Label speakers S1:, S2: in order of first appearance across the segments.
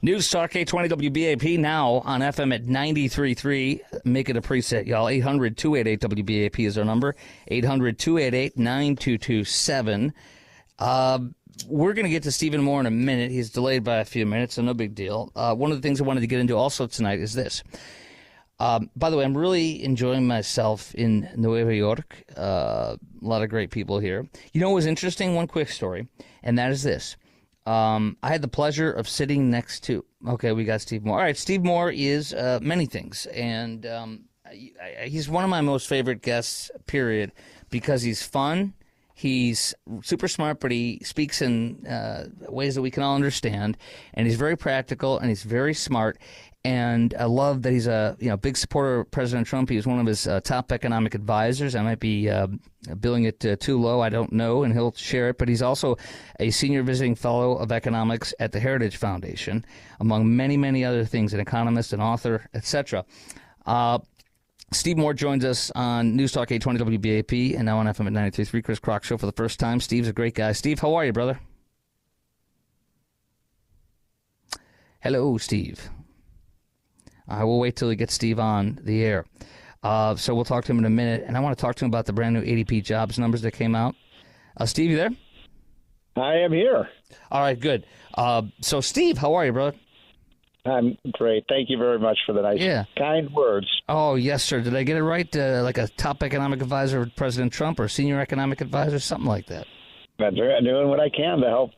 S1: News Talk 820 WBAP now on FM at 93.3. Make it a preset, y'all. 800-288-WBAP is our number. 800-288-9227. We're going to get to Steven Moore in a minute. He's delayed by a few minutes, so no big deal. One of the things I wanted to get into also tonight is this. By the way, I'm really enjoying myself in Nueva York. A lot of great people here. You know what was interesting? One quick story, and that is this. I had the pleasure of sitting next to, okay, we got Steve Moore. All right, Steve Moore is many things, and he's one of my most favorite guests, period, because he's fun, he's super smart, but he speaks in ways that we can all understand, and he's very practical, and he's very smart, and I love that he's a big supporter of President Trump. He was one of his top economic advisors. I might be billing it too low. I don't know, and he'll share it. But he's also a senior visiting fellow of economics at the Heritage Foundation, among many, many other things, an economist, an author, etc. Steve Moore joins us on News Talk 820 WBAP and now on FM at 93.3 Kris Kroc Show for the first time. Steve's a great guy. Steve, how are you, brother? Hello, Steve. I will wait till we get Steve on the air. So we'll talk to him in a minute. And I want to talk to him about the brand new ADP jobs numbers that came out. Steve, you there?
S2: I am here.
S1: All right, good. So, Steve, how are you, brother?
S2: I'm great. Thank you very much for the nice, kind words.
S1: Oh, yes, sir. Did I get it right? Like a top economic advisor of President Trump or senior economic advisor, something like that?
S2: I'm doing what I can to help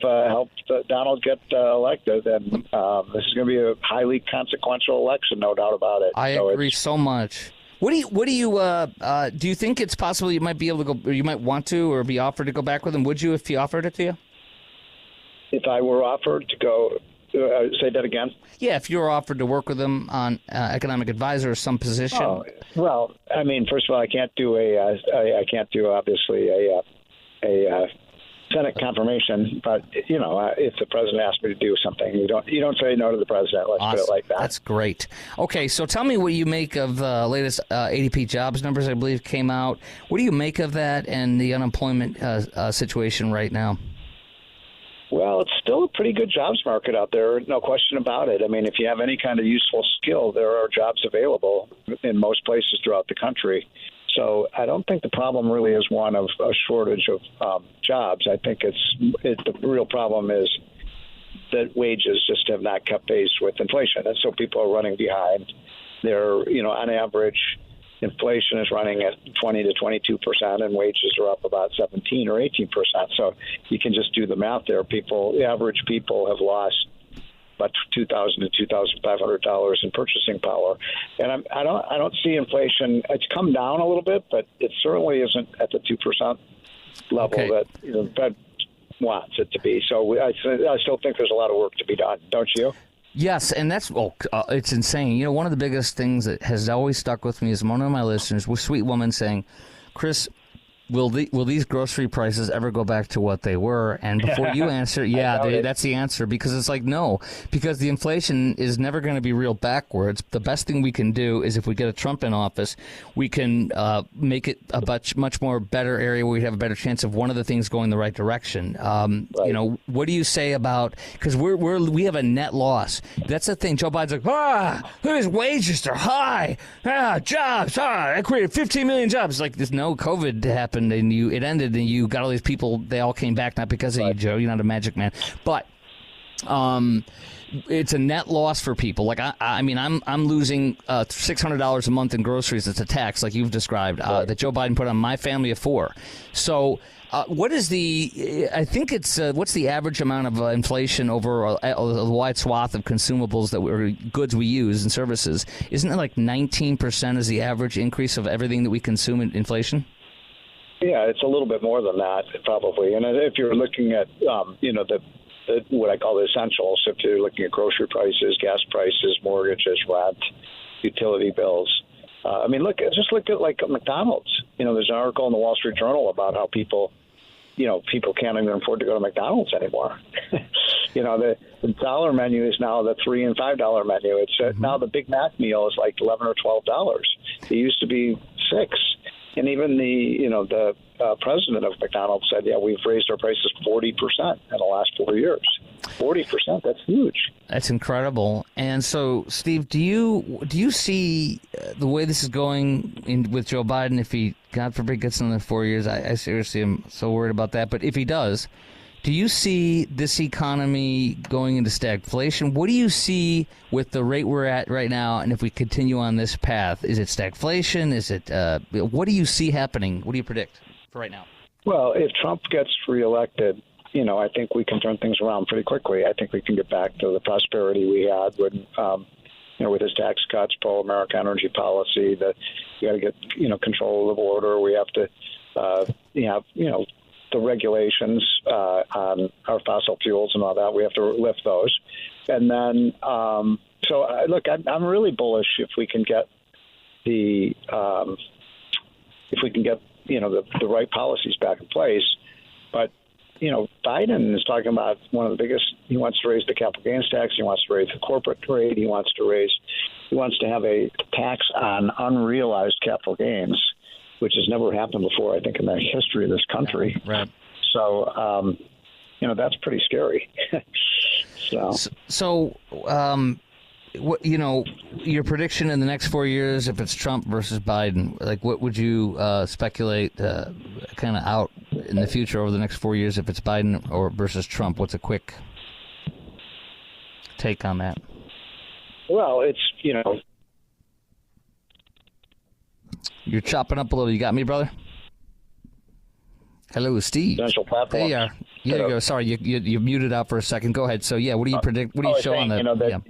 S2: Donald get elected, and this is going to be a highly consequential election, no doubt about it.
S1: I agree so much. Do you think it's possible you might be able to go, or you might want to, or be offered to go back with him? Would you if he offered it to you?
S2: If I were offered to go, say that again. Yeah,
S1: if you were offered to work with him on economic advisor or some position.
S2: Oh, well, I mean, first of all, I can't do obviously a Senate confirmation, but if the president asks me to do something, you don't say no to the president. Let's
S1: awesome.
S2: Put it like that.
S1: That's great. Okay, so tell me what you make of the latest ADP jobs numbers. I believe came out. What do you make of that and the unemployment situation right now?
S2: Well, it's still a pretty good jobs market out there, no question about it. I mean, if you have any kind of useful skill, there are jobs available in most places throughout the country. So I don't think the problem really is one of a shortage of jobs. I think the real problem is that wages just have not kept pace with inflation, and so people are running behind. They're, on average, inflation is running at 20 to 22%, and wages are up about 17 or 18%. So you can just do the math there. The average people have lost about $2,000 to $2,500 in purchasing power, and I don't see inflation. It's come down a little bit, but it certainly isn't at the 2% level that the Fed wants it to be. So I still think there's a lot of work to be done, don't you?
S1: Yes, and that's it's insane. One of the biggest things that has always stuck with me is one of my listeners, a sweet woman, saying, "Kris, will these grocery prices ever go back to what they were?" And before you answer, that's the answer, because it's like, no, because the inflation is never going to be real backwards. The best thing we can do is if we get a Trump in office, we can make it a much more better area where we have a better chance of one of the things going the right direction. Right. What do you say about, because we have a net loss. That's the thing. Joe Biden's like, his wages are high. Jobs, I created 15 million jobs. Like, there's no COVID happened. And it ended, and you got all these people. They all came back, not because of you, Joe. You're not a magic man, but it's a net loss for people. Like I'm losing $600 a month in groceries. It's a tax, like you've described, that Joe Biden put on my family of four. So, what is what's the average amount of inflation over a wide swath of consumables goods we use and services? Isn't it like 19% is the average increase of everything that we consume in inflation?
S2: Yeah, it's a little bit more than that, probably. And if you're looking at, what I call the essentials, if you're looking at grocery prices, gas prices, mortgages, rent, utility bills. Look at like McDonald's. There's an article in the Wall Street Journal about how people can't even afford to go to McDonald's anymore. The dollar menu is now the $3 and $5 menu. It's now the Big Mac meal is like $11 or $12. It used to be $6. And even the president of McDonald's said, we've raised our prices 40% in the last 4 years. 40%. That's huge.
S1: That's incredible. And so, Steve, do you see the way this is going with Joe Biden? If he, God forbid, gets another 4 years, I seriously am so worried about that. But if he does, do you see this economy going into stagflation? What do you see with the rate we're at right now? And if we continue on this path, is it stagflation? Is it what do you see happening? What do you predict for right now?
S2: Well, if Trump gets reelected, I think we can turn things around pretty quickly. I think we can get back to the prosperity we had when, with his tax cuts, pro-America energy policy. That we got to get, control of the border. We have to, the regulations on our fossil fuels and all that. We have to lift those. And then, look, I'm really bullish if we can get the right policies back in place. But Biden is talking about one of the biggest. He wants to raise the capital gains tax. He wants to raise the corporate rate. He wants to have a tax on unrealized capital gains, which has never happened before, I think, in the history of this country.
S1: Right.
S2: So, that's pretty scary.
S1: What your prediction in the next 4 years, if it's Trump versus Biden, like what would you speculate kind of out in the future over the next 4 years if it's Biden or versus Trump? What's a quick take on that?
S2: Well, it's,
S1: You're chopping up a little. You got me, brother? Hello, Steve. There you are. Yeah, you go. Sorry, you muted out for a second. Go ahead. So, yeah, what do you predict? What do you show on that?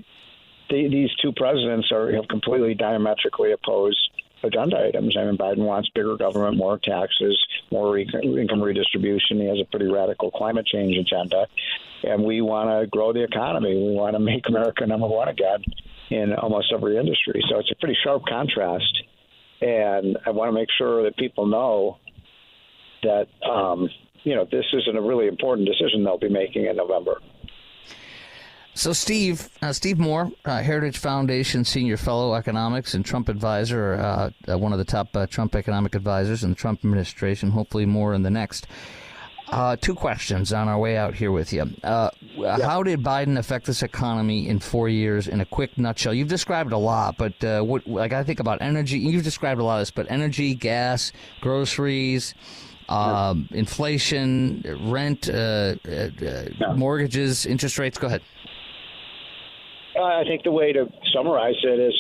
S2: These two presidents have completely diametrically opposed agenda items. I mean, Biden wants bigger government, more taxes, more income redistribution. He has a pretty radical climate change agenda. And we want to grow the economy. We want to make America number one again in almost every industry. So it's a pretty sharp contrast. And I want to make sure that people know that, this isn't a really important decision they'll be making in November.
S1: So, Steve Moore, Heritage Foundation Senior Fellow Economics and Trump Advisor, one of the top Trump economic advisors in the Trump administration, hopefully more in the next. Two questions on our way out here with you. How did Biden affect this economy in 4 years in a quick nutshell? You've described a lot, but I think about energy. You've described a lot of this, but energy, gas, groceries, inflation, rent, mortgages, interest rates. Go ahead.
S2: I think the way to summarize it is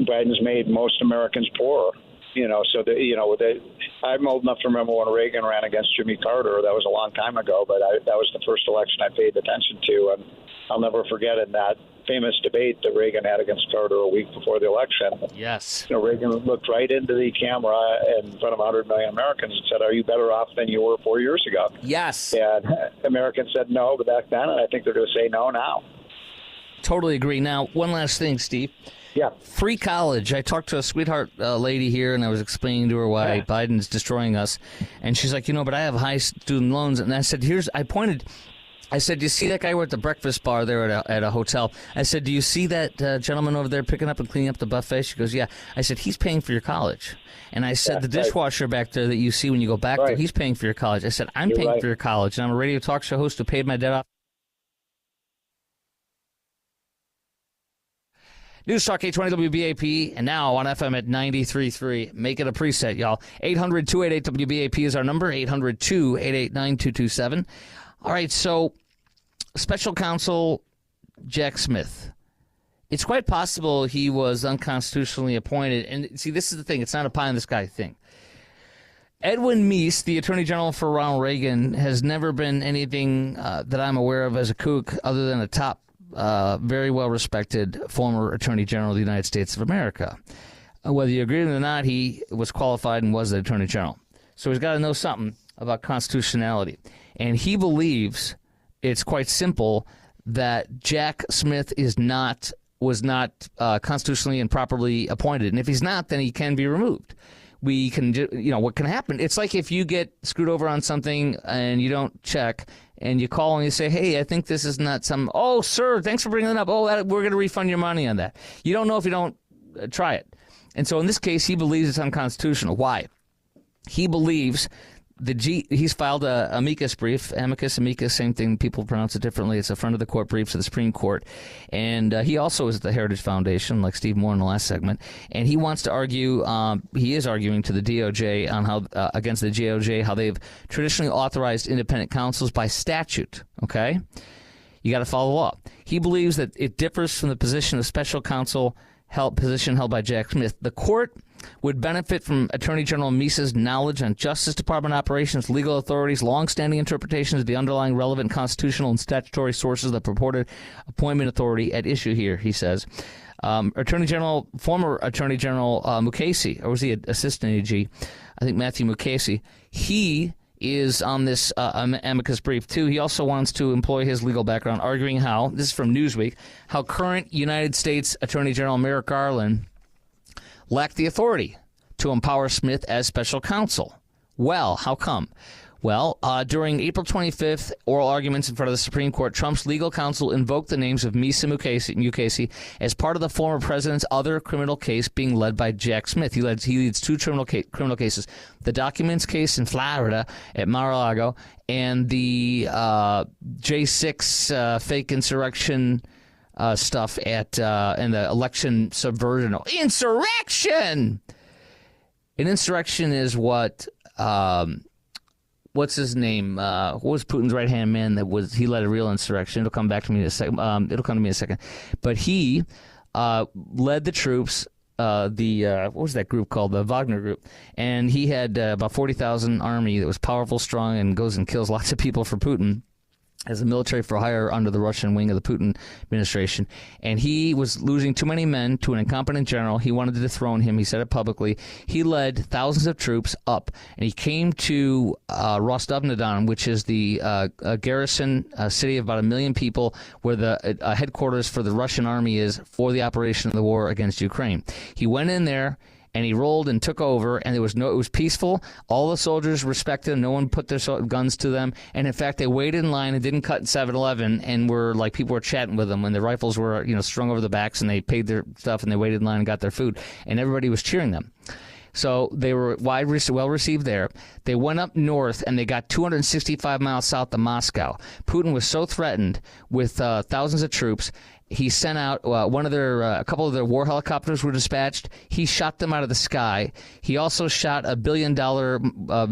S2: Biden's made most Americans poorer. I'm old enough to remember when Reagan ran against Jimmy Carter. That was a long time ago, but that was the first election I paid attention to. And I'll never forget in that famous debate that Reagan had against Carter a week before the election.
S1: Yes.
S2: Reagan looked right into the camera in front of 100 million Americans and said, "Are you better off than you were 4 years ago?"
S1: Yes.
S2: And Americans said no back then, and I think they're going to say no now.
S1: Totally agree. Now, one last thing, Steve.
S2: Yeah.
S1: Free college. I talked to a sweetheart lady here, and I was explaining to her why Biden's destroying us. And she's like, but I have high student loans. And I said, I said, you see that guy at the breakfast bar there at a hotel? I said, do you see that gentleman over there picking up and cleaning up the buffet? She goes, yeah. I said, he's paying for your college. And I said, the dishwasher back there that you see when you go back there, he's paying for your college. I said, I'm paying for your college, and I'm a radio talk show host who paid my debt off. News Talk 820 WBAP, and now on FM at 93.3. Make it a preset, y'all. 800-288-WBAP is our number, 800-288-9227. All right, so Special Counsel Jack Smith. It's quite possible he was unconstitutionally appointed. And see, this is the thing. It's not a pie-in-the-sky thing. Edwin Meese, the Attorney General for Ronald Reagan, has never been anything that I'm aware of as a kook other than a top very well-respected former Attorney General of the United States of America. Whether you agree with it or not, he was qualified and was the Attorney General. So he's got to know something about constitutionality. And he believes it's quite simple that Jack Smith was not constitutionally and properly appointed. And if he's not, then he can be removed. We can, what can happen? It's like if you get screwed over on something and you don't check, and you call and you say, hey, I think this is not some, oh, sir, thanks for bringing it up. Oh, we're going to refund your money on that. You don't know if you don't try it. And so in this case, he believes it's unconstitutional. Why? He believes he's filed a amicus brief. Amicus, same thing. People pronounce it differently. It's a front of the court brief to the Supreme Court. And he also is at the Heritage Foundation, like Steve Moore in the last segment. And he wants to argue, he is arguing to the DOJ on how, against the DOJ, how they've traditionally authorized independent counsels by statute. Okay? You got to follow the law. He believes that it differs from the position of special counsel position held by Jack Smith. The court would benefit from Attorney General Meese's knowledge on Justice Department operations, legal authorities, long-standing interpretations of the underlying relevant constitutional and statutory sources that purported appointment authority at issue here, he says. Former Attorney General Mukasey, or was he Assistant AG? I think Matthew Mukasey. He is on this amicus brief, too. He also wants to employ his legal background, arguing how, this is from Newsweek, how current United States Attorney General Merrick Garland lacked the authority to empower Smith as special counsel. Well, how come? Well, during April 25th oral arguments in front of the Supreme Court, Trump's legal counsel invoked the names of Meese and Mukasey as part of the former president's other criminal case being led by Jack Smith. He leads two criminal cases, the documents case in Florida at Mar-a-Lago and the J6 fake insurrection stuff at and the election subversion. Insurrection! An insurrection is what... what's his name? What was Putin's right-hand man he led a real insurrection? It'll come back to me in a second. But he led the troops, what was that group called? The Wagner Group. And he had about 40,000 army that was powerful, strong, and goes and kills lots of people for Putin as a military for hire under the Russian wing of the Putin administration. And he was losing too many men to an incompetent general. He wanted to dethrone him. He said it publicly. He led thousands of troops up, and he came to Rostov-na-Don, which is the garrison city of about 1 million people, where the headquarters for the Russian army is for the operation of the war against Ukraine. He went in there, and he rolled and took over, and it was peaceful. All the soldiers respected him. No one put their guns to them. And in fact, they waited in line and didn't cut 7-Eleven, and people were chatting with them when the rifles were, strung over the backs, and they paid their stuff, and they waited in line and got their food, and everybody was cheering them. So they were well received there. They went up north, and they got 265 miles south of Moscow. Putin was so threatened with thousands of troops. He sent out a couple of their war helicopters were dispatched. He shot them out of the sky. He also shot $1 billion,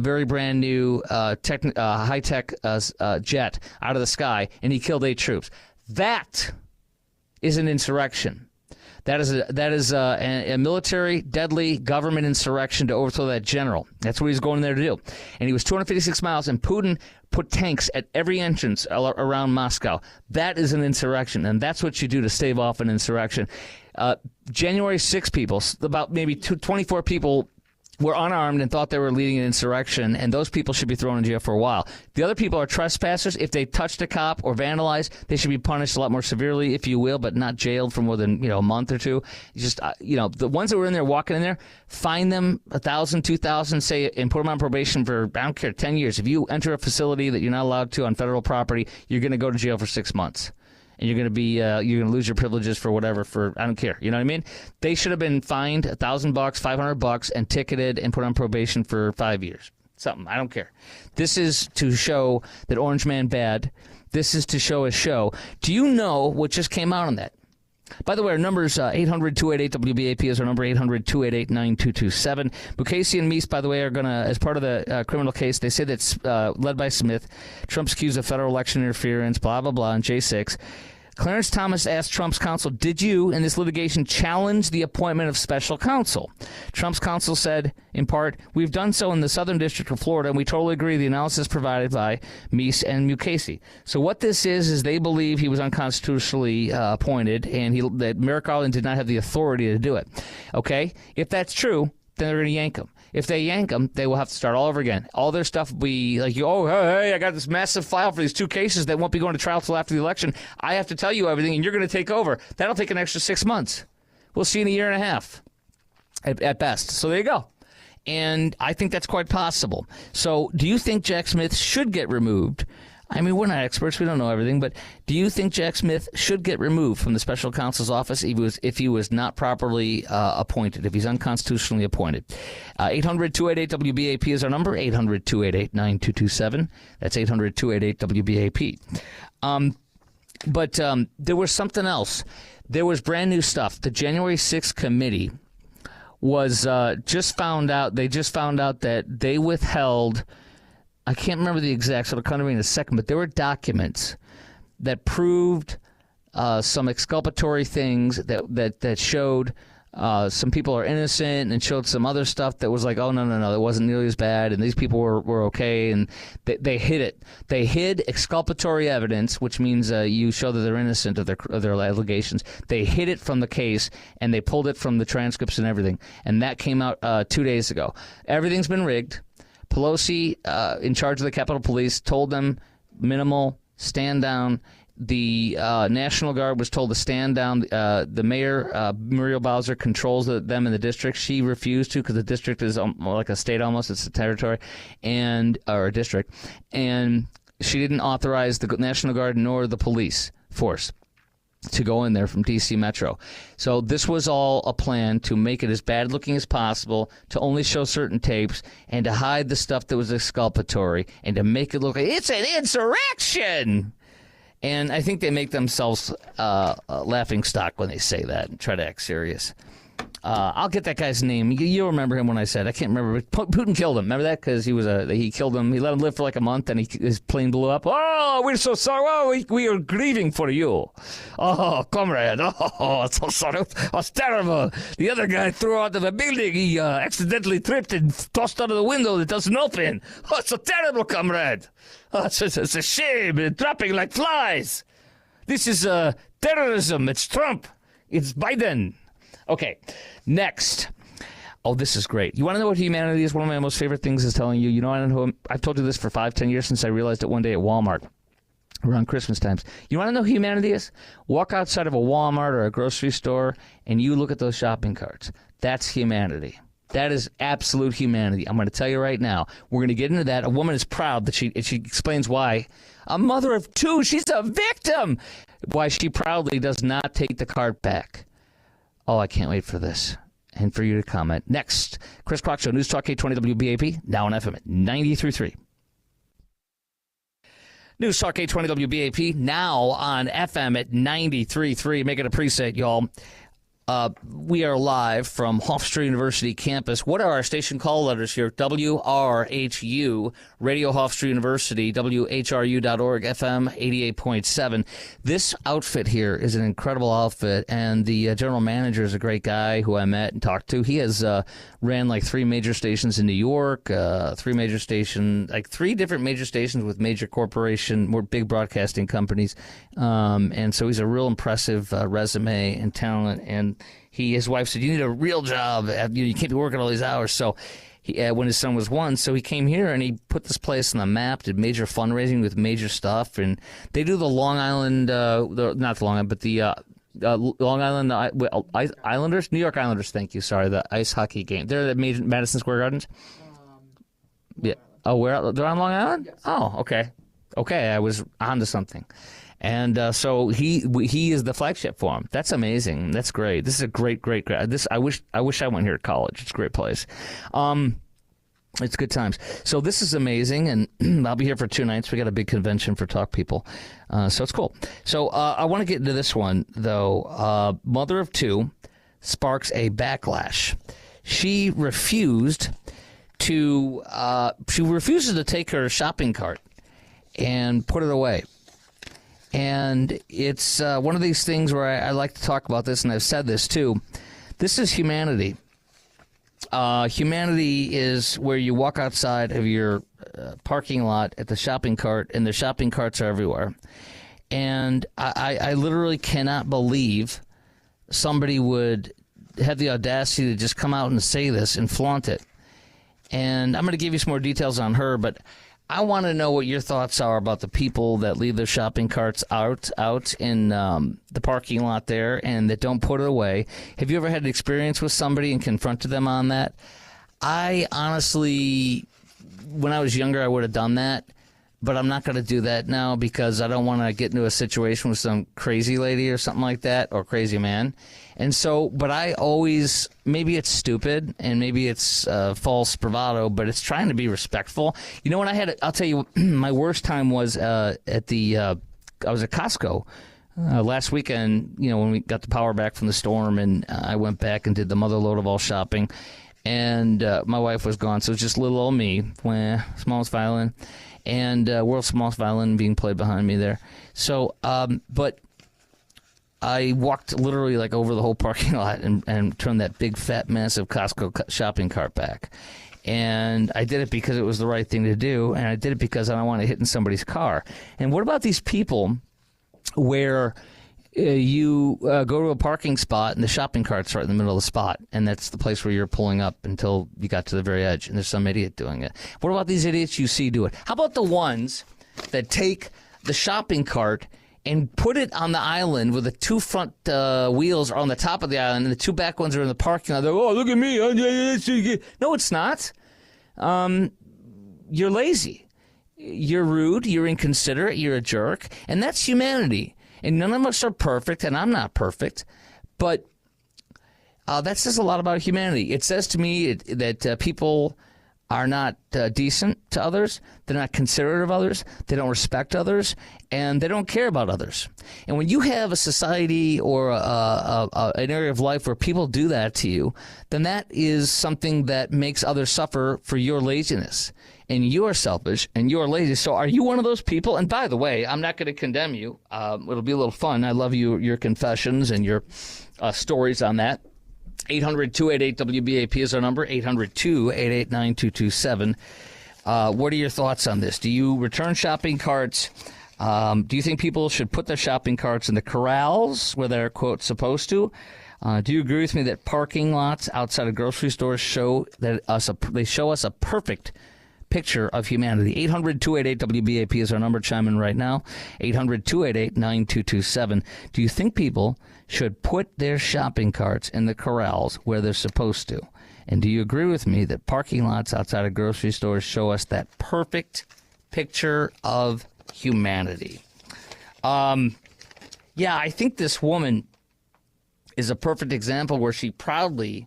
S1: very brand new high-tech jet out of the sky, and he killed 8 troops. That is an insurrection. That is a military, deadly government insurrection to overthrow that general. That's what he's going there to do. And he was 256 miles, and Putin put tanks at every entrance around Moscow. That is an insurrection, and that's what you do to stave off an insurrection. January 6 people, about maybe 24 people were unarmed and thought they were leading an insurrection, and those people should be thrown in jail for a while. The other people are trespassers. If they touched a cop or vandalized, they should be punished a lot more severely, if you will, but not jailed for more than a month or two. Just the ones that were in there, walking in there, fine them $1,000, $2,000, say, and put them on probation for, I don't care, 10 years. If you enter a facility that you're not allowed to on federal property, you're going to go to jail for 6 months. And you're going to lose your privileges for whatever, I don't care. You know what I mean? They should have been fined $1,000, $500, and ticketed and put on probation for 5 years. Something. I don't care. This is to show that Orange Man bad. This is to show a show. Do you know what just came out on that? By the way, our number is 800-288-WBAP is our number, 800-288-9227. Mukasey and Meese, by the way, are going to, as part of the criminal case, they say that's led by Smith. Trump's accused of federal election interference, blah, blah, blah, and J6. Clarence Thomas asked Trump's counsel, did you, in this litigation, challenge the appointment of special counsel? Trump's counsel said, in part, we've done so in the Southern District of Florida, and we totally agree with the analysis provided by Meese and Mukasey. So what this is they believe he was unconstitutionally appointed, and that Merrick Garland did not have the authority to do it. Okay? If that's true, then they're going to yank him. If they yank them, they will have to start all over again. All their stuff will be like, hey, I got this massive file for these 2 cases that won't be going to trial till after the election. I have to tell you everything, and you're going to take over. That'll take an extra 6 months. We'll see in a year and a half at best. So there you go. And I think that's quite possible. So do you think Jack Smith should get removed I mean, we're not experts. We don't know everything. But do you think Jack Smith should get removed from the special counsel's office if he was not properly appointed, if he's unconstitutionally appointed? 800-288-WBAP is our number, 800-288-9227. That's 800-288-WBAP. But there was something else. There was brand new stuff. The January 6th committee was just found out that they withheld, I can't remember the exact, so it'll come to me in a second, but there were documents that proved some exculpatory things that showed some people are innocent, and showed some other stuff that was like, oh, no, it wasn't nearly as bad, and these people were okay, and they hid it. They hid exculpatory evidence, which means you show that they're innocent of their allegations. They hid it from the case, and they pulled it from the transcripts and everything, and that came out 2 days ago. Everything's been rigged. Pelosi, in charge of the Capitol Police, told them minimal, stand down. The National Guard was told to stand down. The mayor, Muriel Bowser, controls them in the district. She refused to because the district is like a state almost. It's a territory or a district. And she didn't authorize the National Guard nor the police force to go in there from D.C. Metro. So this was all a plan to make it as bad looking as possible, to only show certain tapes, and to hide the stuff that was exculpatory, and to make it look like it's an insurrection. And I think they make themselves a laughing stock when they say that and try to act serious. I'll get that guy's name. You'll remember him when I said. I can't remember. Putin killed him. Remember that? Because he killed him. He let him live for like a month, and his plane blew up. Oh, we're so sorry. Oh, we are grieving for you. Oh, comrade. Oh, it's so sorry. It's terrible. The other guy threw out of the building. He accidentally tripped and tossed out of the window that doesn't open. Oh, it's so terrible, comrade. Oh, it's a shame. They're dropping like flies. This is terrorism. It's Trump. It's Biden. Okay, next. Oh, this is great. You want to know what humanity is? One of my most favorite things is telling you, I don't know, I've told you this for 5-10 years since I realized it one day at Walmart around Christmas times. You want to know who humanity is? Walk outside of a Walmart or a grocery store and you look at those shopping carts. That's humanity. That is absolute humanity. I'm going to tell you right now. We're going to get into that. A woman is proud that she explains why. A mother of two, she's a victim. Why she proudly does not take the cart back. Oh, I can't wait for this and for you to comment. Next, Kris Kroc Show, News Talk 820 WBAP, now on FM at 93.3. News Talk 820 WBAP, now on FM at 93.3. Make it a preset, y'all. We are live from Hofstra University campus. What are our station call letters here? WRHU, Radio Hofstra University, WHRU.org, FM 88.7. This outfit here is an incredible outfit, and the general manager is a great guy who I met and talked to. He has ran like 3 major stations in New York, 3 different major stations with major more big broadcasting companies. And so he's a real impressive resume and talent, and his wife said, you need a real job. You can't be working all these hours. So when his son was 1, so he came here and he put this place on the map, did major fundraising with major stuff. And they do the Long Island, not the Long Island, but the Long Island Islanders, New York Islanders, thank you, sorry, the ice hockey game. They're at Madison Square Gardens? Yeah. Oh, they're on Long Island? Yes. Oh, okay. Okay, I was on to something. And so he is the flagship for him. That's amazing. That's great. This is a great. I wish I went here at college. It's a great place. It's good times. So this is amazing, and I'll be here for 2 nights. We got a big convention for Talk People, so it's cool. So I want to get into this one though. Mother of 2 sparks a backlash. She refuses to take her shopping cart and put it away. And it's one of these things where I like to talk about this, and I've said this too. This is humanity. Humanity is where you walk outside of your parking lot at the shopping cart, and the shopping carts are everywhere. And I literally cannot believe somebody would have the audacity to just come out and say this and flaunt it. And I'm going to give you some more details on her, but I want to know what your thoughts are about the people that leave their shopping carts out in the parking lot there and that don't put it away. Have you ever had an experience with somebody and confronted them on that? I honestly, when I was younger, I would have done that. but I'm not going to do that now because I don't want to get into a situation with some crazy lady or something like that, or crazy man. And so, but I always, maybe it's stupid and maybe it's false bravado, but it's trying to be respectful. You know, when I'll tell you, my worst time was I was at Costco last weekend, you know, when we got the power back from the storm, and I went back and did the mother load of all shopping, and my wife was gone, so it was just little old me, smallest violin, and world's smallest violin being played behind me there. So, but I walked literally like over the whole parking lot and turned that big, fat, massive Costco shopping cart back. And I did it because it was the right thing to do, and I did it because I don't want to hit in somebody's car. And what about these people where you go to a parking spot and the shopping cart's right in the middle of the spot, and that's the place where you're pulling up until you got to the very edge, and there's some idiot doing it? What about these idiots you see do it? How about the ones that take the shopping cart and put it on the island where the two front wheels are on the top of the island and the two back ones are in the parking lot? They're, oh, look at me. No, it's not. You're lazy. You're rude. You're inconsiderate. You're a jerk. And that's humanity. And none of us are perfect, and I'm not perfect. But that says a lot about humanity. It says to me that people are not decent to others. They're not considerate of others. They don't respect others, and they don't care about others. And when you have a society or an area of life where people do that to you, then that is something that makes others suffer for your laziness. And you are selfish, and you are lazy. So are you one of those people? And by the way, I'm not going to condemn you. It'll be a little fun. I love your confessions and your stories on that. 800-288-WBAP is our number, 800-288-9227. What are your thoughts on this? Do you return shopping carts? Do you think people should put their shopping carts in the corrals where they're, quote, supposed to? Do you agree with me that parking lots outside of grocery stores show us a perfect picture of humanity? 800-288-WBAP is our number. Chime in right now, 800-288-9227. Do you think people should put their shopping carts in the corrals where they're supposed to? And do you agree with me that parking lots outside of grocery stores show us that perfect picture of humanity? Yeah, I think this woman is a perfect example where she proudly,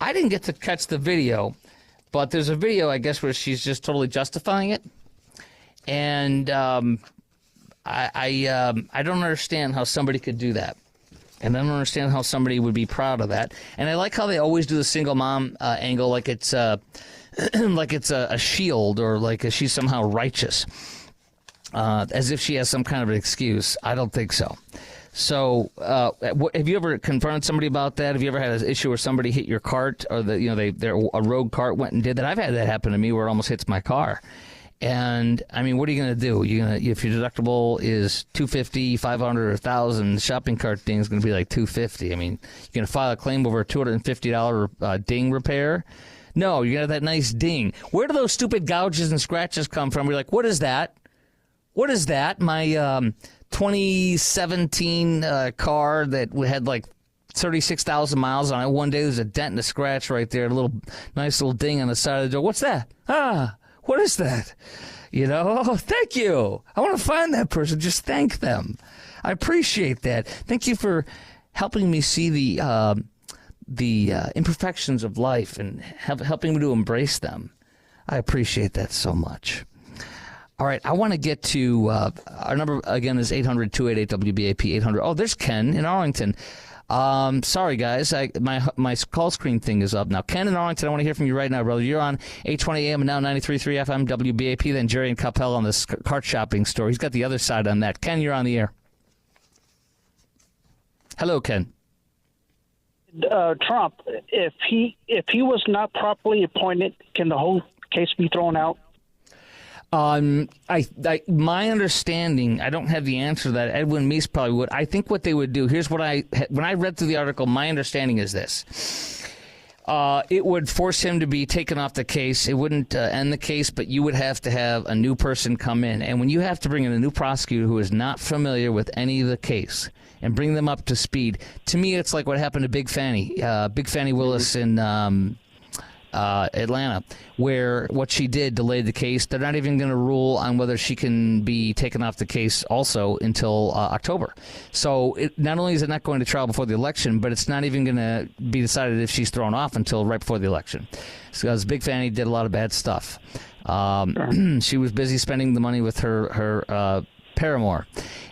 S1: I didn't get to catch the video, but there's a video, I guess, where she's just totally justifying it. And I don't understand how somebody could do that. And I don't understand how somebody would be proud of that. And I like how they always do the single mom angle, like it's like it's a shield, or like she's somehow righteous, as if she has some kind of an excuse. I don't think so. So, have you ever confronted somebody about that? Have you ever had an issue where somebody hit your cart, or a rogue cart went and did that? I've had that happen to me where it almost hits my car. And I mean, what are you going to do? If your deductible is $250, $500, or $1,000, the shopping cart ding is going to be like $250. I mean, you're going to file a claim over a $250 ding repair? No, you're going to have that nice ding. Where do those stupid gouges and scratches come from? We're like, what is that? What is that? My 2017 car that had like 36,000 miles on it. One day there's a dent and a scratch right there, a nice little ding on the side of the door. What's that? What is that? Thank you. I want to find that person. Just thank them. I appreciate that. Thank you for helping me see the imperfections of life and helping me to embrace them. I appreciate that so much. All right, I want to get to our number again is 800-288-WBAP 800. Oh, there's Ken in Arlington. Sorry, guys. My call screen thing is up now. Ken in Arlington, I want to hear from you right now, brother. You're on 820 AM and now 93.3 FM WBAP. Then Jerry and Capel on this cart shopping story. He's got the other side on that. Ken, you're on the air. Hello, Ken.
S3: Trump, if he was not properly appointed, can the whole case be thrown out?
S1: My understanding, I don't have the answer to that. Edwin Meese probably would. I think what they would do, here's when I read through the article, my understanding is this. It would force him to be taken off the case. It wouldn't end the case, but you would have to have a new person come in. And when you have to bring in a new prosecutor who is not familiar with any of the case and bring them up to speed, to me it's like what happened to Big Fannie Willis in Atlanta, where what she did delayed the case. They're not even going to rule on whether she can be taken off the case also until October. So not only is it not going to trial before the election, but it's not even going to be decided if she's thrown off until right before the election. Because Big Fanny did a lot of bad stuff. She was busy spending the money with her paramour.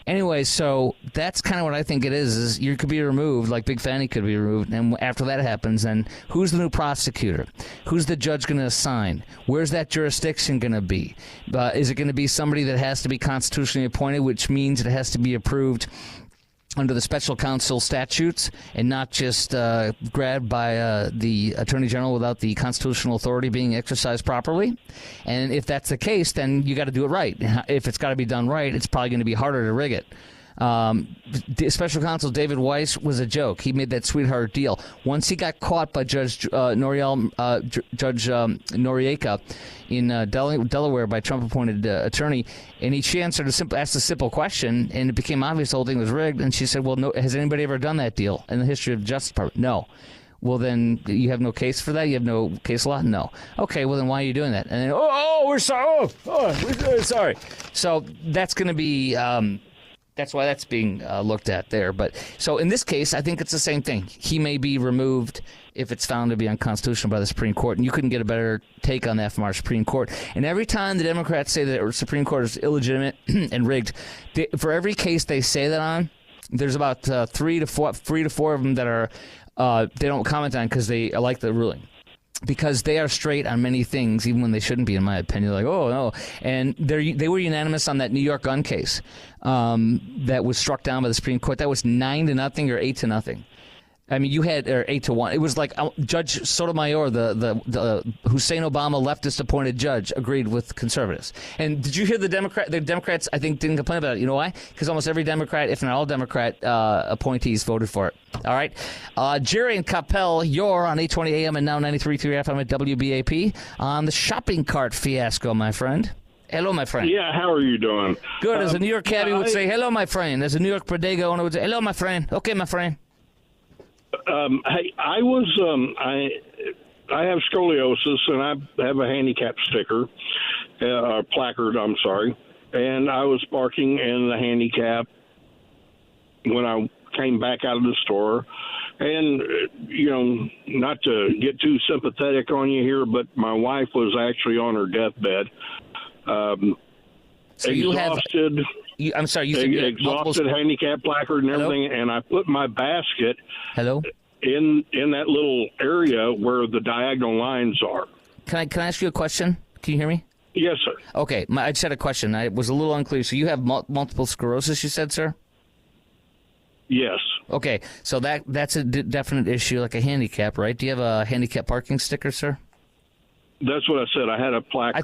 S1: Anyway, so that's kind of what I think it is you could be removed, like Big Fanny could be removed, and after that happens, then who's the new prosecutor? Who's the judge going to assign? Where's that jurisdiction going to be? Is it going to be somebody that has to be constitutionally appointed, which means it has to be approved under the special counsel statutes and not just grabbed by the attorney general without the constitutional authority being exercised properly? And if that's the case, then you got to do it right. If it's got to be done right, it's probably going to be harder to rig it. Special counsel David Weiss was a joke. He made that sweetheart deal. Once he got caught by Judge Noriega in Delaware by Trump-appointed attorney, and she asked a simple question, and it became obvious the whole thing was rigged. And she said, "Well, no, has anybody ever done that deal in the history of the Justice Department?" No. Well, then you have no case for that? You have no case law? No. Okay, well, then why are you doing that? And then, we're sorry. We're sorry. So that's going to be... That's why that's being looked at there. But so in this case, I think it's the same thing. He may be removed if it's found to be unconstitutional by the Supreme Court, and you couldn't get a better take on that from our Supreme Court. And every time the Democrats say that the Supreme Court is illegitimate and rigged, for every case they say that on, there's about three to four of them that are they don't comment on because they like the ruling. Because they are straight on many things, even when they shouldn't be, in my opinion. Like, oh, no. And they were unanimous on that New York gun case that was struck down by the Supreme Court. That was 9-0 or 8-0. I mean, you had 8-1. It was like Judge Sotomayor, the Hussein Obama leftist appointed judge, agreed with conservatives. And did you hear the Democrats? I think didn't complain about it. You know why? Because almost every Democrat, if not all Democrat appointees, voted for it. All right, Jerry and Capel, you're on 820 AM and now 93.3 FM at WBAP on the shopping cart fiasco, my friend. Hello, my friend.
S4: Yeah, how are you doing?
S1: Good. As a New York cabbie would say, hello, my friend. As a New York bodega owner would say, hello, my friend. Okay, my friend.
S4: Hey, I have scoliosis and I have a handicap sticker, placard, I'm sorry. And I was parking in the handicap when I came back out of the store. And, not to get too sympathetic on you here, but my wife was actually on her deathbed.
S1: So
S4: exhausted.
S1: I'm sorry, you said
S4: exhausted handicap placard and everything, and I put my basket in that little area where the diagonal lines are.
S1: Can I ask you a question? Can you hear me?
S4: Yes, sir.
S1: Okay, I just had a question. I was a little unclear. So you have multiple sclerosis, you said, sir?
S4: Yes. Okay,
S1: so that's a definite issue, like a handicap, right? Do you have a handicap parking sticker, sir?
S4: That's what I said. I had a placard.
S1: I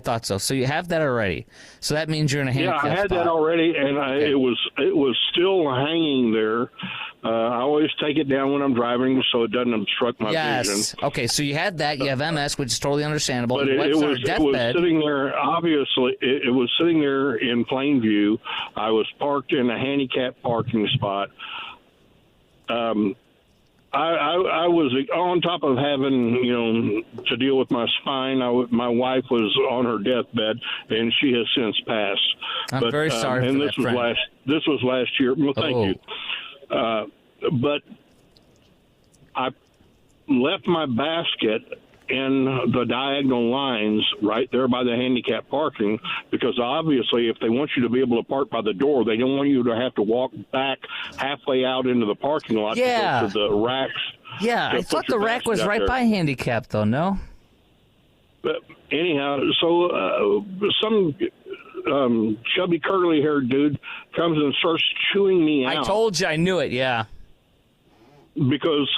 S1: thought so. So you have that already. So that means you're in a handicap
S4: spot. Yeah, I had that already, and it was still hanging there. I always take it down when I'm driving so it doesn't obstruct my vision.
S1: Yes. Okay, so you had that. You have MS, which is totally understandable.
S4: But it was sitting there, obviously, it was sitting there in plain view. I was parked in a handicap parking spot. I was on top of having, to deal with my spine. My wife was on her deathbed, and she has since passed.
S1: I'm very sorry for that, friend.
S4: This was last year. Well, thank you. But I left my basket in the diagonal lines right there by the handicap parking, because obviously if they want you to be able to park by the door, they don't want you to have to walk back halfway out into the parking lot to go to the racks.
S1: Yeah, I thought the rack was right by handicap, though, no?
S4: But anyhow, so some chubby, curly-haired dude comes and starts chewing me out.
S1: I told you, I knew it, yeah.
S4: Because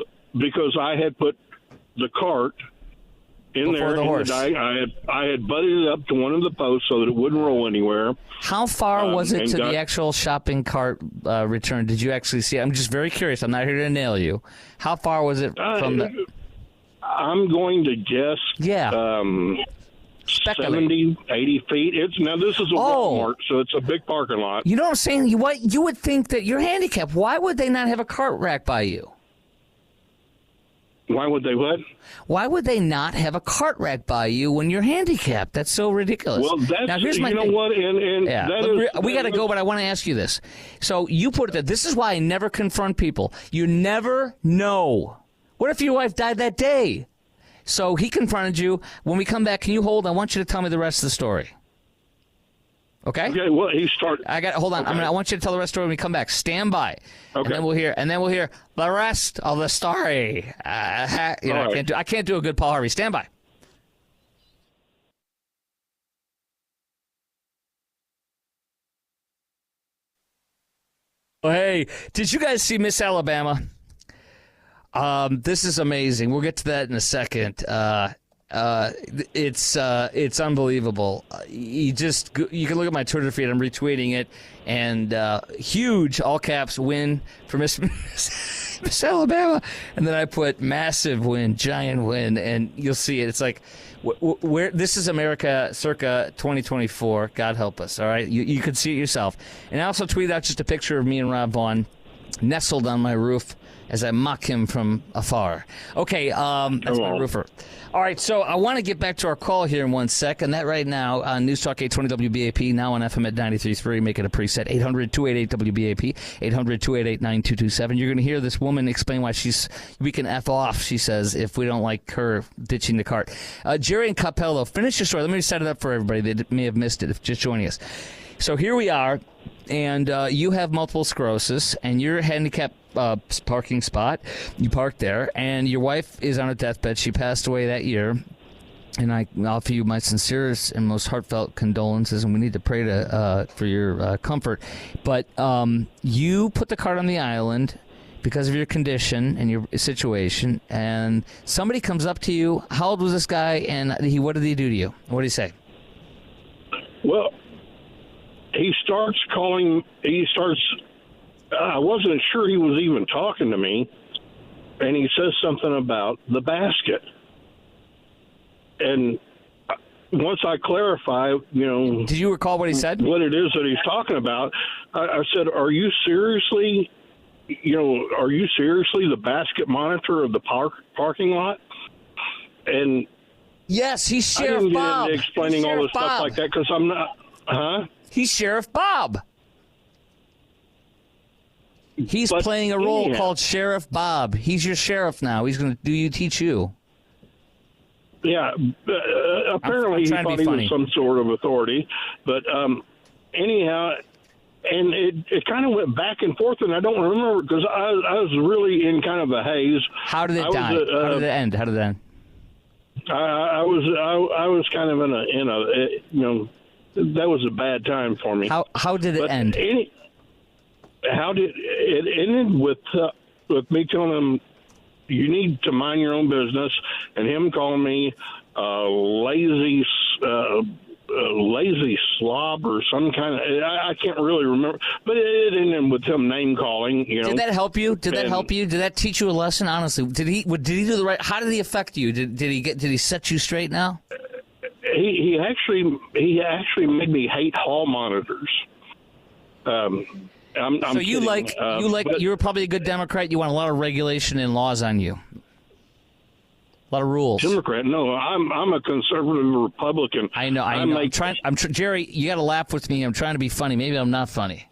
S4: I had put the cart in
S1: before
S4: there.
S1: The horse.
S4: I had butted it up to one of the posts so that it wouldn't roll anywhere.
S1: How far was it to the actual shopping cart return? Did you actually see it? I'm just very curious. I'm not here to nail you. How far was it from the...
S4: I'm going to guess...
S1: Yeah.
S4: 70, 80 feet. Now, this is a Walmart, so it's a big parking lot.
S1: You know what I'm saying? You would think that you're handicapped. Why would they not have a cart rack by you?
S4: Why would they what?
S1: Why would they not have a cart rack by you when you're handicapped? That's so ridiculous.
S4: Well, that's,
S1: now, here's my
S4: you know
S1: thing.
S4: what, and
S1: Yeah,
S4: that is,
S1: we got to go, but I want to ask you this. So you put it there. This is why I never confront people. You never know. What if your wife died that day? So he confronted you. When we come back, can you hold? I want you to tell me the rest of the story. Okay.
S4: Okay. Well, he started.
S1: Hold on.
S4: Okay.
S1: I want you to tell the rest of the story when we come back. Stand by.
S4: Okay.
S1: And then we'll hear the rest of the story.
S4: Right.
S1: I can't do a good Paul Harvey. Stand by. Oh, hey, did you guys see Miss Alabama? This is amazing. We'll get to that in a second. It's unbelievable. You can look at my Twitter feed. I'm retweeting it, and huge all caps win for Miss Alabama, and then I put massive win, giant win, and you'll see it. It's like where this is America circa 2024. God help us. All right, you can see it yourself. And I also tweeted out just a picture of me and Rob Vaughn nestled on my roof as I mock him from afar. Okay, that's my roofer. All right, so I want to get back to our call here in 1 second. That right now on News Talk 820 WBAP, now on FM at 93.3. Make it a preset. 800-288-WBAP, 800-288-9227. You're going to hear this woman explain why we can F off, she says, if we don't like her ditching the cart. Jerry and Capello, finish your story. Let me set it up for everybody that may have missed it if just joining us. So here we are, and you have multiple sclerosis, and you're handicapped parking spot. You parked there, and your wife is on a deathbed. She passed away that year, and I offer you my sincerest and most heartfelt condolences, and we need to pray for your comfort. But you put the cart on the island because of your condition and your situation, and somebody comes up to you. How old was this guy, and what did he do to you? What did he say?
S4: Well, he starts calling. I wasn't sure he was even talking to me, and he says something about the basket. And once I clarify,
S1: did you recall what he said?
S4: What it is that he's talking about? I said, "Are you seriously, the basket monitor of the parking lot?" And
S1: yes, he's
S4: I
S1: Sheriff
S4: didn't get
S1: Bob.
S4: into explaining all this stuff like that because I'm not. Huh?
S1: He's Sheriff Bob. He's
S4: But
S1: playing a role
S4: anyhow,
S1: called Sheriff Bob. He's your sheriff now. He's going to teach you.
S4: Yeah, apparently he thought he was some sort of authority. But anyhow, and it kind of went back and forth, and I don't remember because I was really in kind of a haze.
S1: How did it die? How did it end? How did it end?
S4: I was kind of in a that was a bad time for me.
S1: How did it end?
S4: How did it ended with me telling him you need to mind your own business, and him calling me lazy slob or some kind of I can't really remember, but it ended with him name calling.
S1: Did that help you? Did that teach you a lesson? Honestly, did he do the right? How did he affect you? Did he set you straight now?
S4: He actually made me hate hall monitors. I'm
S1: so you
S4: kidding.
S1: You're probably a good Democrat. You want a lot of regulation and laws on you, a lot of rules.
S4: Democrat? No, I'm a conservative Republican.
S1: I know. Jerry, you got to laugh with me. I'm trying to be funny. Maybe I'm not funny.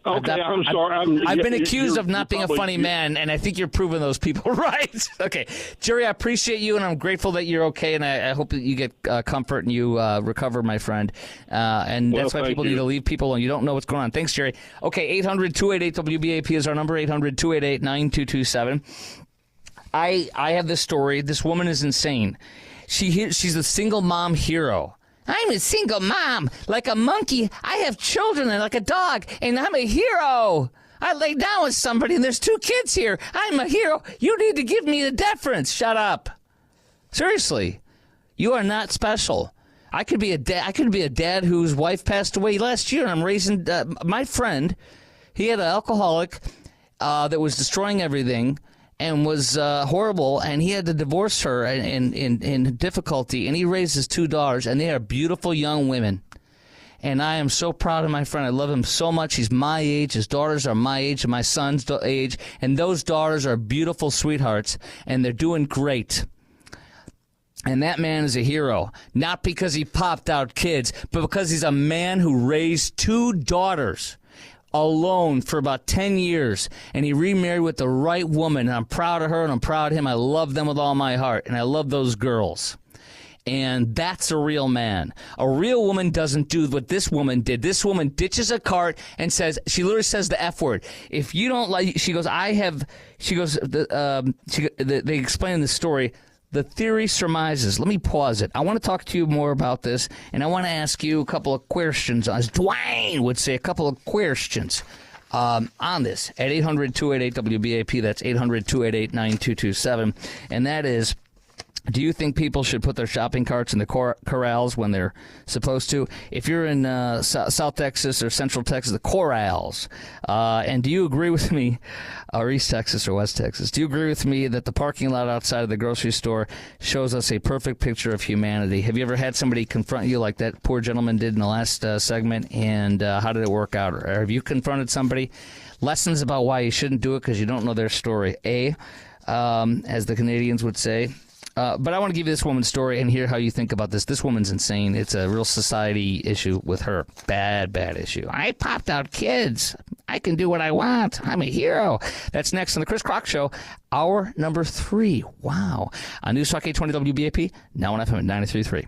S4: Okay, I'm sorry.
S1: I've been accused of not being a funny man, and I think you're proving those people right. Okay, Jerry, I appreciate you, and I'm grateful that you're okay, and I hope that you get comfort and you recover, my friend. And that's why people need to leave people alone. You don't know what's going on. Thanks, Jerry. Okay, 800-288-WBAP is our number, 800-288-9227. I have this story. This woman is insane. She's a single mom hero. I'm a single mom. Like a monkey, I have children and like a dog, and I'm a hero. I lay down with somebody, and there's 2 kids here. I'm a hero. You need to give me the deference. Shut up. Seriously, you are not special. I could be a dad whose wife passed away last year, and I'm raising my friend. He had an alcoholic that was destroying everything and was horrible, and he had to divorce her in difficulty, and he raised his 2 daughters, and they are beautiful young women. And I am so proud of my friend. I love him so much. He's my age. His daughters are my age and my son's age. And those daughters are beautiful sweethearts, and they're doing great. And that man is a hero, not because he popped out kids, but because he's a man who raised 2 daughters alone for about 10 years, and he remarried with the right woman. And I'm proud of her, and I'm proud of him. I love them with all my heart, and I love those girls. And that's a real man. A real woman doesn't do what this woman did. This woman ditches a cart and says, she literally says the F word. If you don't like, she goes, they explain in the story, the theory surmises. Let me pause it. I want to talk to you more about this, and I want to ask you a couple of questions, as Dwayne would say, a couple of questions on this at 800-288-WBAP. That's 800-288-9227. And that is, do you think people should put their shopping carts in the corrals when they're supposed to? If you're in South Texas or Central Texas, the corrals. And do you agree with me, or East Texas or West Texas, do you agree with me that the parking lot outside of the grocery store shows us a perfect picture of humanity? Have you ever had somebody confront you like that poor gentleman did in the last segment? And how did it work out? Or have you confronted somebody? Lessons about why you shouldn't do it because you don't know their story. As the Canadians would say. But I want to give you this woman's story and hear how you think about this. This woman's insane. It's a real society issue with her. Bad issue. I popped out kids. I can do what I want. I'm a hero. That's next on the Kris Kroc Show, hour number 3. Wow. On News Talk 820 WBAP, now on FM at 93.3.